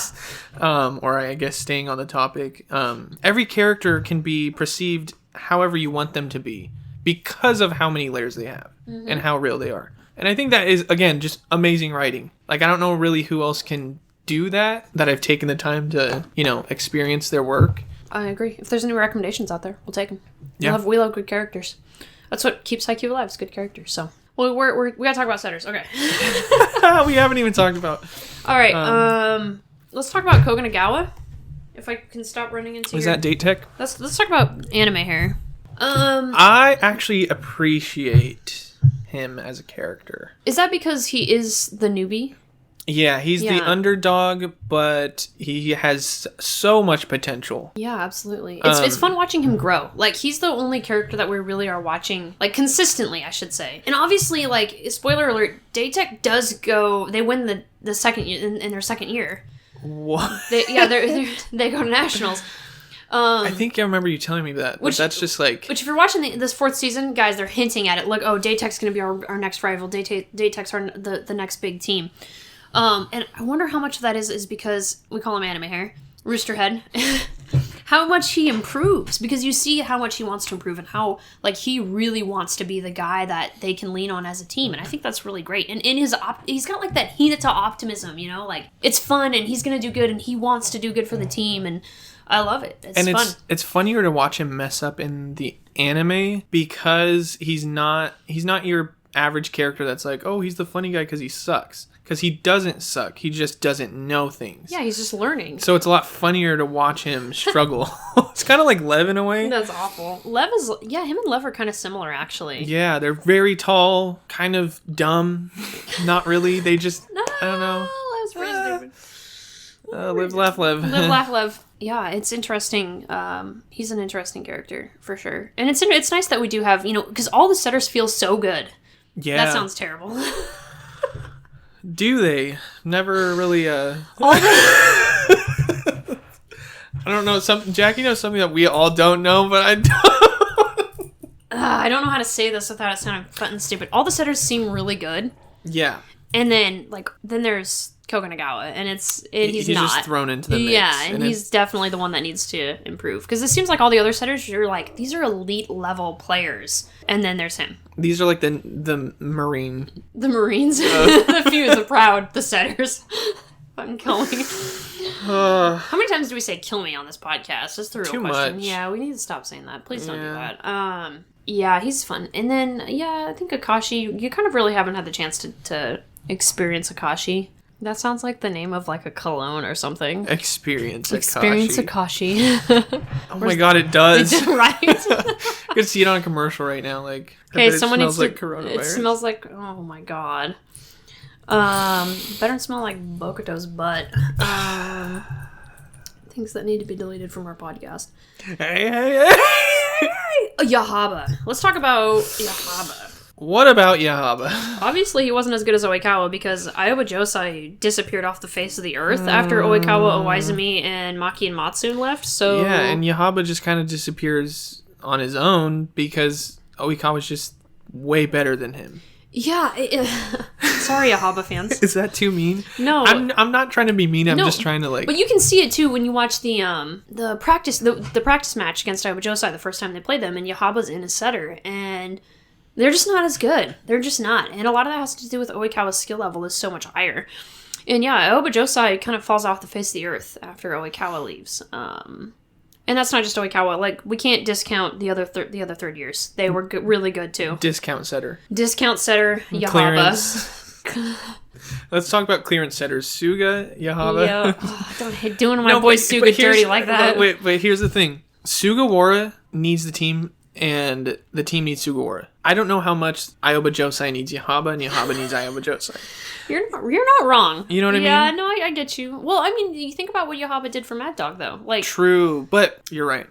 Or I guess staying on the topic. Every character can be perceived however you want them to be, because of how many layers they have and how real they are. And I think that is, again, just amazing writing. Like, I don't know really who else can do that I've taken the time to, experience their work.
I agree. If there's any recommendations out there, we'll take them. Yeah. We love good characters. That's what keeps Haikyuu alive, is good characters, so... Well, we gotta talk about setters. Okay.
We haven't even talked about...
All right, let's talk about Koganagawa. If I can stop running into
Was that date tech?
Let's talk about anime here.
I actually appreciate him as a character.
Is that because he is the newbie?
Yeah, he's the underdog, but he has so much potential.
Yeah, absolutely. It's fun watching him grow. Like, he's the only character that we really are watching, like, consistently, I should say. And obviously, like, spoiler alert, Daytech does go... They win the second year, in their second year.
What?
They go to nationals.
I think I remember you telling me that, but that's just like...
Which, if you're watching this fourth season, guys, they're hinting at it. Like, Daytech's going to be our next rival. Daytech's the next big team. And I wonder how much of that is because we call him anime hair, Roosterhead. How much he improves, because you see how much he wants to improve and how, like, he really wants to be the guy that they can lean on as a team. And I think that's really great. And in he's got like that Hinata optimism, like, it's fun and he's going to do good and he wants to do good for the team. And I love it. It's fun.
It's funnier to watch him mess up in the anime because he's not your average character that's like, oh, he's the funny guy because he sucks. Because he doesn't suck. He just doesn't know things.
Yeah, he's just learning.
So it's a lot funnier to watch him struggle. It's kind of like Lev in a way.
That's awful. Him and Lev are kind of similar, actually.
Yeah, they're very tall, kind of dumb. Not really. They just, I don't know.
Lev's pretty stupid.
Live, laugh, Lev.
Live, laugh, Lev. Yeah, it's interesting. He's an interesting character, for sure. And it's nice that we do have, because all the setters feel so good.
Yeah.
That sounds terrible.
Do they? Never really, I don't know, Jackie knows something that we all don't know, but I don't.
I don't know how to say this without it sounding fun and stupid. All the setters seem really good.
Yeah.
And then there's Koganagawa, and he's not.
Just thrown into the mix.
Yeah, and he's definitely the one that needs to improve. Because it seems like all the other setters, you're like, these are elite level players. And then there's him.
These are like the Marine.
The Marines. The few, the proud, the setters. Fucking kill me. How many times do we say kill me on this podcast? That's the real
Too
question.
much.
Yeah, we need to stop saying that. Please don't do that. Yeah, he's fun. And then, I think Akashi, you kind of really haven't had the chance to experience Akashi. That sounds like the name of like a cologne or something.
Experience
Akashi.
Oh my god, it does.
Right?
I could see it on a commercial right now. Like,
okay, someone needs to.
like coronavirus.
It smells like. Oh my god. Better smell like Bokuto's butt. Things that need to be deleted from our podcast.
Hey.
Yahaba. Let's talk about Yahaba.
What about Yahaba?
Obviously, he wasn't as good as Oikawa because Aoba Josai disappeared off the face of the earth after Oikawa, Oizumi, and Maki and Matsune left. So
yeah, and Yahaba just kind of disappears on his own because Oikawa's just way better than him.
Yeah. Sorry, Yahaba fans.
Is that too mean?
No,
I'm not trying to be mean. I'm just trying to like.
But you can see it too when you watch the practice match against Aoba Josai the first time they played them, and Yahaba's in a setter and. They're just not as good. They're just not. And a lot of that has to do with Oikawa's skill level is so much higher. And yeah, Aoba Josai kind of falls off the face of the earth after Oikawa leaves. And that's not just Oikawa. Like, we can't discount the other third years. They were really good too.
Discount setter,
Yahaba.
Clearance. Let's talk about clearance setters. Suga, Yahaba.
Yeah. Don't doing my boy Suga dirty like that.
But here's the thing. Sugawara needs the team. And the team needs Sugawara. I don't know how much Aoba Josai needs Yahaba, and Yahaba needs Aoba Josai.
You're not wrong.
You know what I mean?
Yeah, no, I get you. Well, I mean, you think about what Yahaba did for Mad Dog, though. Like,
true, but you're right.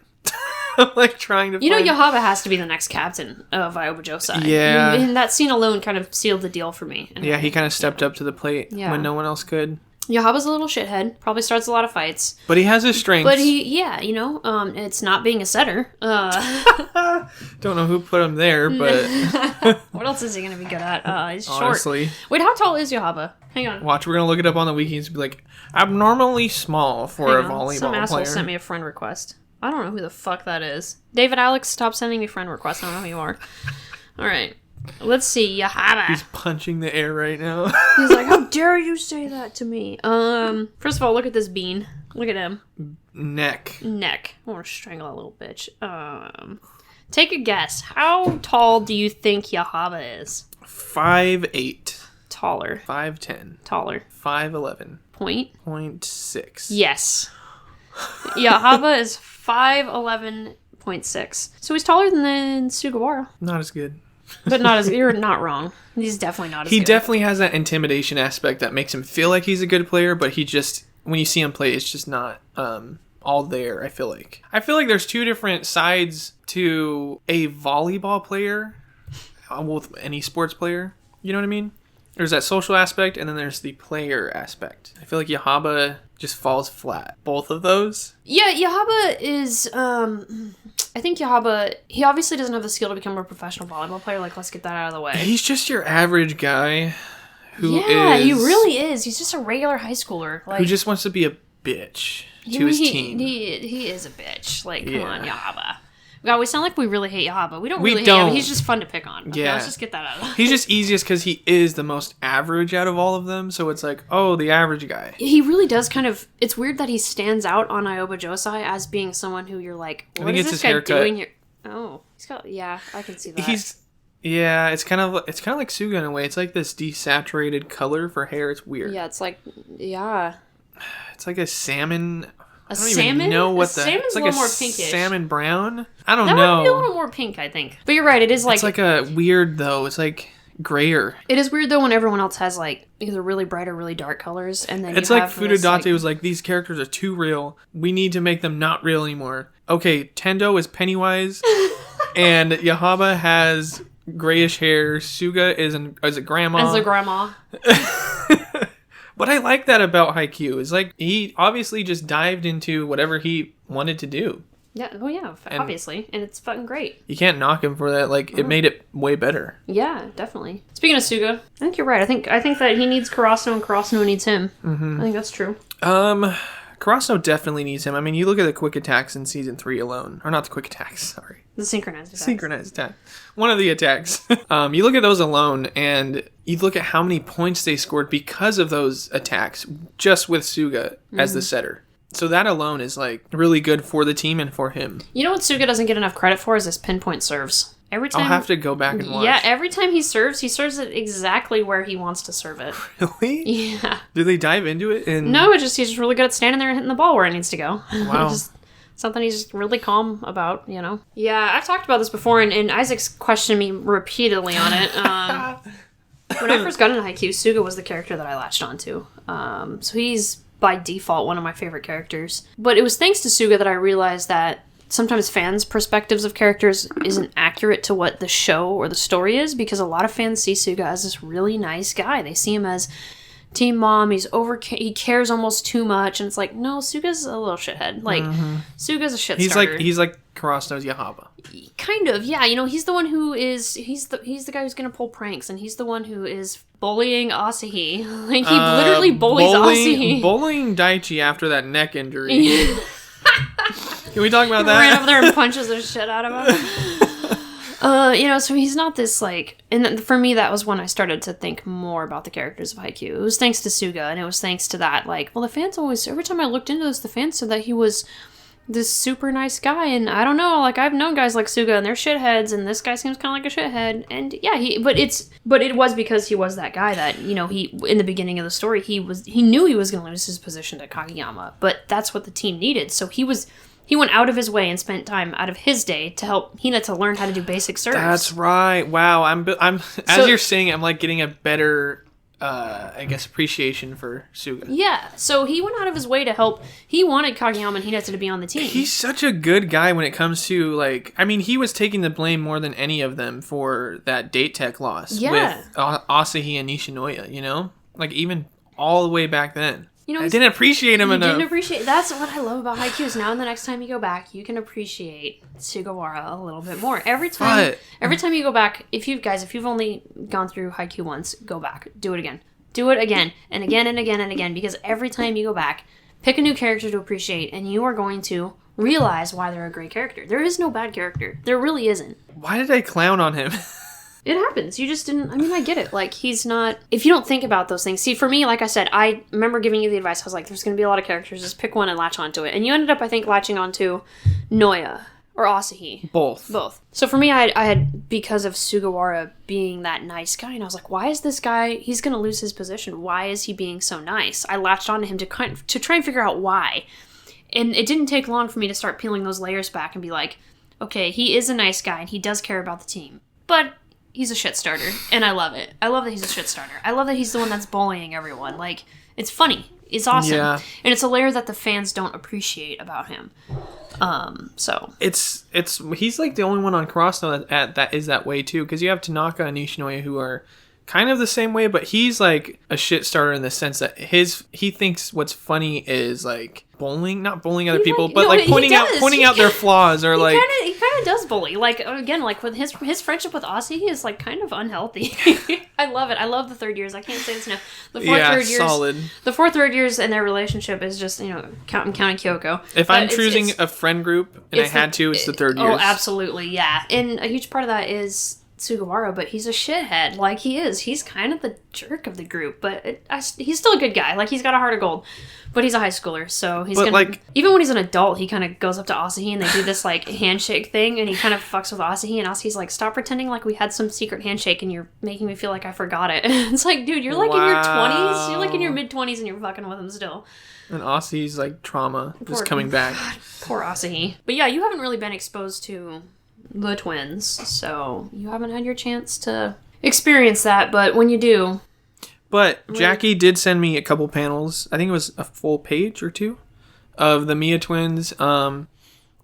I'm like trying to.
Yahaba has to be the next captain of Aoba Josai.
Yeah,
and that scene alone kind of sealed the deal for me.
Yeah, he kind of stepped up to the plate when no one else could.
Yahaba's a little shithead. Probably starts a lot of fights.
But he has his strengths.
But it's not being a setter.
Don't know who put him there, but...
What else is he going to be good at? He's
honestly.
Short. Wait, how tall is Yahaba? Hang on.
Watch, we're going to look it up on the wiki and be like, abnormally small for a volleyball player.
Some asshole sent me a friend request. I don't know who the fuck that is. David Alex, stop sending me friend requests. I don't know who you are. All right. Let's see, Yahaba.
He's punching the air right now.
He's like, how dare you say that to me? First of all, look at this bean. Look at him.
Neck.
I want to strangle that little bitch. Take a guess. How tall do you think Yahaba is?
5'8".
Taller.
5'10".
Taller.
5'11".
Point?
0.6.
Yes. Yahaba is 5'11.6. So he's taller than Sugawara.
Not as good.
But not as you're not wrong. He's definitely not as good.
He definitely has that intimidation aspect that makes him feel like he's a good player, but he just when you see him play, it's just not all there, I feel like. I feel like there's two different sides to a volleyball player with any sports player. You know what I mean? There's that social aspect, and then there's the player aspect. I feel like Yahaba just falls flat. Both of those?
Yeah, Yahaba is... I think Yahaba... He obviously doesn't have the skill to become a professional volleyball player. Like, let's get that out of the way.
He's just your average guy who
he really is. He's just a regular high schooler. Like,
who just wants to be a bitch to his team.
He is a bitch. Like, come on, Yahaba. God, we sound like we really hate Yahaba. We don't hate him. He's just fun to pick on. Okay, let's just get that out of the way.
He's just easiest because he is the most average out of all of them. So it's like, oh, the average guy.
He really does kind of... It's weird that he stands out on Aoba Josai as being someone who you're like, what is this guy doing here? Oh, he's got... Yeah, I can see that.
Yeah, it's kind of like Suga in a way. It's like this desaturated color for hair. It's weird.
Yeah, it's like... Yeah.
It's like a salmon...
I don't even know what the... Salmon's
like
a little more pinkish.
Salmon brown? I don't
know.
That
would be a little more pink, I think. But you're right, it is like...
It's like a weird, though. It's like grayer.
It is weird, though, when everyone else has, like, either really bright or really dark colors, and then
it's like Fudodate was like, these characters are too real. We need to make them not real anymore. Okay, Tendo is Pennywise, and Yahaba has grayish hair. Suga is a grandma.
As a grandma.
What I like that about Haikyuu is like he obviously just dived into whatever he wanted to do.
Yeah, oh yeah, obviously, and it's fucking great.
You can't knock him for that. Like it made it way better.
Yeah, definitely. Speaking of Suga, I think you're right. I think that he needs Karasuno and Karasuno needs him. Mm-hmm. I think that's true.
Karasuno definitely needs him. I mean, you look at the quick attacks in season 3 alone, or not the quick attacks. Sorry,
the synchronized attacks.
Synchronized attack. One of the attacks. You look at those alone, and you look at how many points they scored because of those attacks, just with Suga as the setter. So that alone is like really good for the team and for him.
You know what Suga doesn't get enough credit for is his pinpoint serves. Every time
I'll have to go back and watch.
Yeah, every time he serves it exactly where he wants to serve it.
Really?
Yeah.
Do they dive into it?
No, he's just really good at standing there and hitting the ball where it needs to go.
Wow.
Just something he's just really calm about, you know? Yeah, I've talked about this before, and Isaac's questioned me repeatedly on it. When I first got into Haikyuu, Suga was the character that I latched onto. So he's, by default, one of my favorite characters. But it was thanks to Suga that I realized that sometimes fans' perspectives of characters isn't accurate to what the show or the story is, because a lot of fans see Suga as this really nice guy. They see him as teen mom, he cares almost too much, and it's like, no, Suga's a little shithead. Like, Suga's a shit starter.
He's like Kurosano's Yahaba.
Kind of, yeah. You know, he's the one who is, he's the guy who's gonna pull pranks, and he's the one who is bullying Asahi. Like, he literally bullies Asahi.
Bullying Daichi after that neck injury. Can we talk about that?
Ran over there and punches the shit out of him. You know, so he's not this, like... And for me, that was when I started to think more about the characters of Haikyuu. It was thanks to Suga, and it was thanks to that. Like, well, the fans always... Every time I looked into this, the fans said that he was this super nice guy, and I don't know, like, I've known guys like Suga, and they're shitheads, and this guy seems kind of like a shithead, and yeah, but it was because he was that guy that, you know, in the beginning of the story, he knew he was going to lose his position to Kageyama, but that's what the team needed, so he went out of his way and spent time out of his day to help Hinata learn how to do basic serves.
That's right. Wow. As you're saying, I'm like getting a better, I guess, appreciation for Suga.
Yeah. So he went out of his way to help. He wanted Kageyama and Hinata to be on the team.
He's such a good guy when it comes to, like, I mean, he was taking the blame more than any of them for that date tech loss with Asahi and Nishinoya, you know? Like, even all the way back then. You know, I didn't appreciate him enough.
That's what I love about Haikyuu is now and the next time you go back, you can appreciate Sugawara a little bit more. Every time you go back, if you've only gone through Haikyuu once, go back. Do it again. Do it again and again and again and again, because every time you go back, pick a new character to appreciate, and you are going to realize why they're a great character. There is no bad character. There really isn't.
Why did I clown on him?
It happens. You just didn't... I mean, I get it. Like, he's not... If you don't think about those things... See, for me, like I said, I remember giving you the advice. I was like, there's going to be a lot of characters. Just pick one and latch onto it. And you ended up, I think, latching onto Noya or Asahi. Both. So for me, I had... Because of Sugawara being that nice guy, and I was like, why is this guy... He's going to lose his position. Why is he being so nice? I latched onto him to try and figure out why. And it didn't take long for me to start peeling those layers back and be like, okay, he is a nice guy, and he does care about the team. But... he's a shit starter, and I love it. I love that he's a shit starter. I love that he's the one that's bullying everyone. Like, it's funny. It's awesome. Yeah. And it's a layer that the fans don't appreciate about him. So. He's like the only one on Kurosano that is that way, too, because you have Tanaka and Nishinoya who are kind of the same way, but he's like a shit starter in the sense that he thinks what's funny is like not bullying other people, but like pointing out their flaws, or like he kind of does bully. Like, again, like with his friendship with Asahi is like kind of unhealthy. I love it. I love the third years. I can't say this enough. The fourth third years in their relationship is just, you know, counting Kyoko.
If I'm choosing a friend group and it's the third years.
Oh, absolutely, yeah. And a huge part of that is Sugawara, but he's a shithead. Like, he is. He's kind of the jerk of the group, but he's still a good guy. Like, he's got a heart of gold, but he's a high schooler, so he's gonna... Like, even when he's an adult, he kind of goes up to Asahi, and they do this, like, handshake thing, and he kind of fucks with Asahi, and Asahi's like, stop pretending like we had some secret handshake, and you're making me feel like I forgot it. It's like, dude, you're like in your 20s. You're like in your mid-20s, and you're fucking with him still.
And Asahi's, like, trauma is coming back.
God, poor Asahi. But yeah, you haven't really been exposed to the twins, so you haven't had your chance to experience that, but when you do...
But Jackie did send me a couple panels, I think it was a full page or two, of the Mia twins, and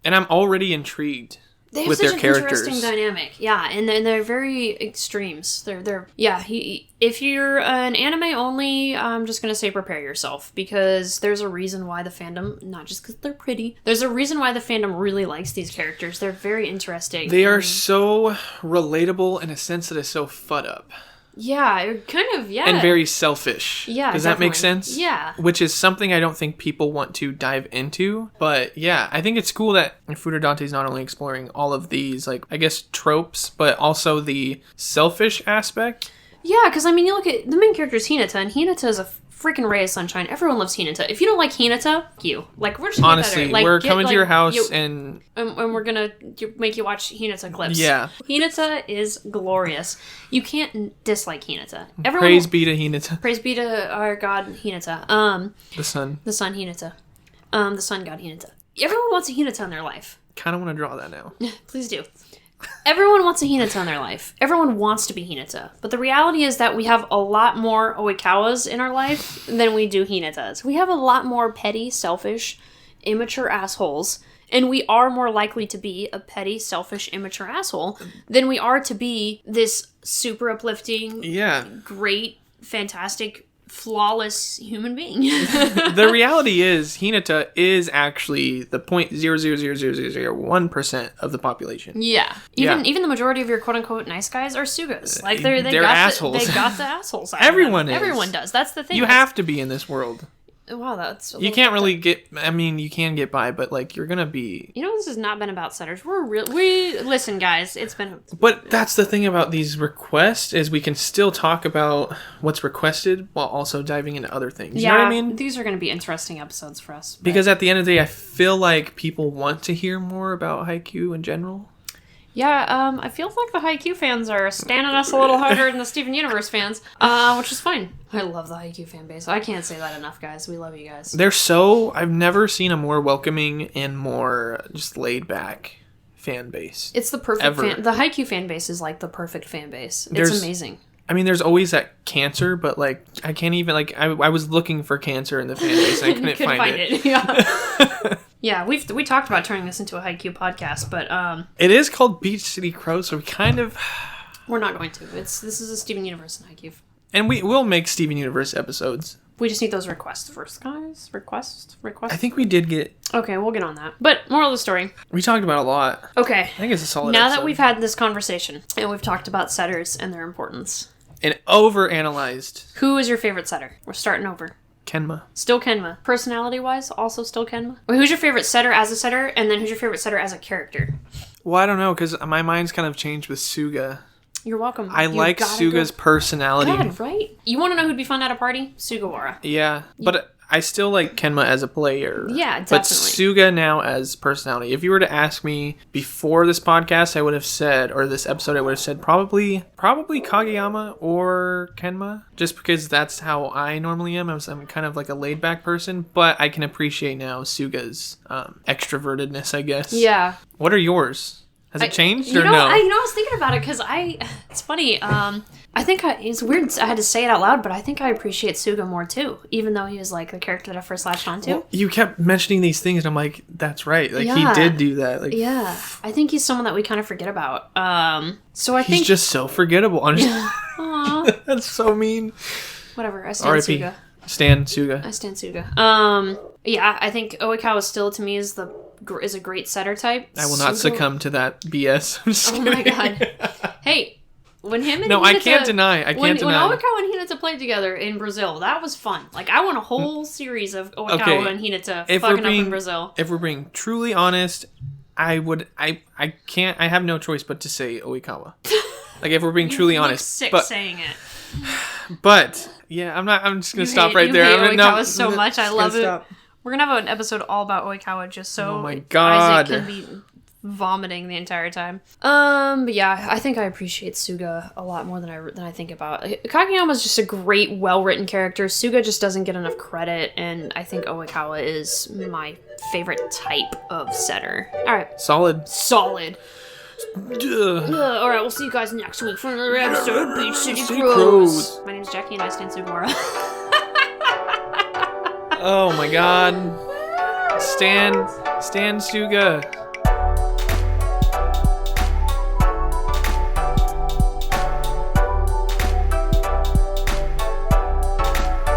I'm already intrigued with their characters. They have such an interesting dynamic,
yeah, and they're very extremes. If you're an anime only, I'm just gonna say prepare yourself, because there's a reason why the fandom, not just because they're pretty, there's a reason why the fandom really likes these characters. They're very interesting.
They are so relatable in a sense that is so fud up.
Yeah, kind of, yeah.
And very selfish.
Yeah,
Does that make sense?
Yeah.
Which is something I don't think people want to dive into. But yeah, I think it's cool that Furudante's not only exploring all of these, like, I guess, tropes, but also the selfish aspect.
Yeah, because, I mean, you look at the main character is Hinata, and Hinata is a freaking ray of sunshine. Everyone loves Hinata. If you don't like Hinata, you. Like, we're just gonna
Honestly, we're coming to your house and
we're gonna make you watch Hinata clips.
Yeah.
Hinata is glorious. You can't dislike Hinata.
Praise be to Hinata.
Praise be to our god Hinata.
The sun.
The sun Hinata. The sun god Hinata. Everyone wants a Hinata in their life.
Kind of want to draw that now.
Please do. Everyone wants a Hinata in their life. Everyone wants to be Hinata. But the reality is that we have a lot more Oikawas in our life than we do Hinatas. We have a lot more petty, selfish, immature assholes. And we are more likely to be a petty, selfish, immature asshole than we are to be this super uplifting, great, fantastic, flawless human being.
The reality is, Hinata is actually the 0.0000001% of the population.
Yeah. Even the majority of your quote-unquote nice guys are Sugas. Like, they're got
assholes.
They got the assholes out
Everyone
of them.
is.
Everyone does. That's the thing.
You have to be in this world.
Wow, that's...
You can't really get... I mean, you can get by, but, like, you're gonna be...
You know, this has not been about setters. Listen, guys, it's been...
But that's the thing about these requests, is we can still talk about what's requested while also diving into other things. You know what I mean?
These are going to be interesting episodes for us. But...
Because at the end of the day, I feel like people want to hear more about Haikyuu in general.
Yeah, I feel like the Haikyuu fans are standing us a little harder than the Steven Universe fans, which is fine. I love the Haikyuu fan base. I can't say that enough, guys. We love you guys.
I've never seen a more welcoming and more just laid back fan base.
It's the perfect the Haikyuu fan base is like the perfect fan base. It's amazing.
I mean, there's always that cancer, but, like, I can't even, like, I was looking for cancer in the fan base and I couldn't find it.
Yeah. Yeah, we talked about turning this into a Haikyuu podcast, but
it is called Beach City CROWS, so we kind of...
We're not going to. This is a Steven Universe and Haikyuu.
And we will make Steven Universe episodes.
We just need those requests first, guys. Requests.
I think we did get...
Okay, we'll get on that. But, moral of the story.
We talked about a lot.
Okay.
I think it's a solid
Now
episode.
that we've had this conversation, and we've talked about setters and their importance.
And overanalyzed.
Who is your favorite setter? We're starting over.
Kenma.
Still Kenma. Personality-wise, also still Kenma. Wait, who's your favorite setter as a setter, and then who's your favorite setter as a character?
Well, I don't know, because my mind's kind of changed with Suga.
You're welcome.
I like Suga's personality.
God, right? You want to know who'd be fun at a party? Sugawara.
Yeah, but I still like Kenma as a player.
Yeah, definitely.
But Suga now as personality. If you were to ask me before this podcast, I would have said, or this episode, I would have said probably Kageyama or Kenma, just because that's how I normally am. I'm kind of like a laid back person, but I can appreciate now Suga's extrovertedness, I guess.
Yeah.
What are yours? Has it changed or no?
I was thinking about it because it's funny. I think it's weird I had to say it out loud, but I think I appreciate Suga more too, even though he was like the character that I first latched onto.
Well, you kept mentioning these things, and I'm like, that's right. Like, he did do that. Like,
yeah. I think he's someone that we kind of forget about. So I think...
He's just so forgettable.
Aww.
That's so mean.
Whatever. I stand Suga.
Stan Suga.
I stand Suga. Yeah, I think Oikawa still, to me, is a great setter type.
I will not succumb to that BS. I'm just kidding.
My god. Hey, when him and
No,
Hinata,
I can't deny.
When Oikawa and Hinata played together in Brazil, that was fun. Like, I want a whole series of Oikawa and Hinata fucking up in Brazil.
If we're being truly honest, I have no choice but to say Oikawa. Like, if we're being truly honest.
Sick saying it.
But yeah, I'm just gonna stop right there.
I hate Oikawa so much. I love it. We're gonna have an episode all about Oikawa just so
oh my God.
Isaac can be vomiting the entire time. But yeah, I think I appreciate Suga a lot more than I think about. Kageyama's just a great, well-written character. Suga just doesn't get enough credit, and I think Oikawa is my favorite type of setter. All right.
Solid.
All right, we'll see you guys next week for another episode of Beach City CROWS. My name's Jackie, and I stand Sugawara.
Oh my God. Stan Suga.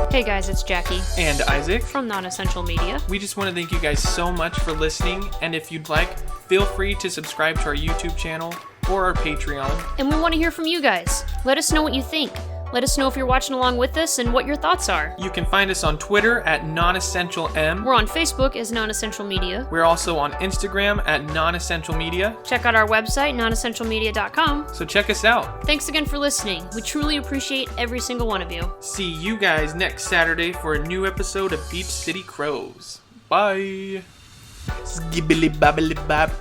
Hey guys, it's Jackie.
And Isaac.
From Nonessential Media.
We just want to thank you guys so much for listening, and if you'd like, feel free to subscribe to our YouTube channel or our Patreon.
And we want to hear from you guys. Let us know what you think. Let us know if you're watching along with us and what your thoughts are.
You can find us on Twitter at NonessentialM.
We're on Facebook as Nonessential Media.
We're also on Instagram at Nonessential Media.
Check out our website, nonessentialmedia.com.
So check us out.
Thanks again for listening. We truly appreciate every single one of you.
See you guys next Saturday for a new episode of Beach City Crows. Bye. Skibbly babbly bab.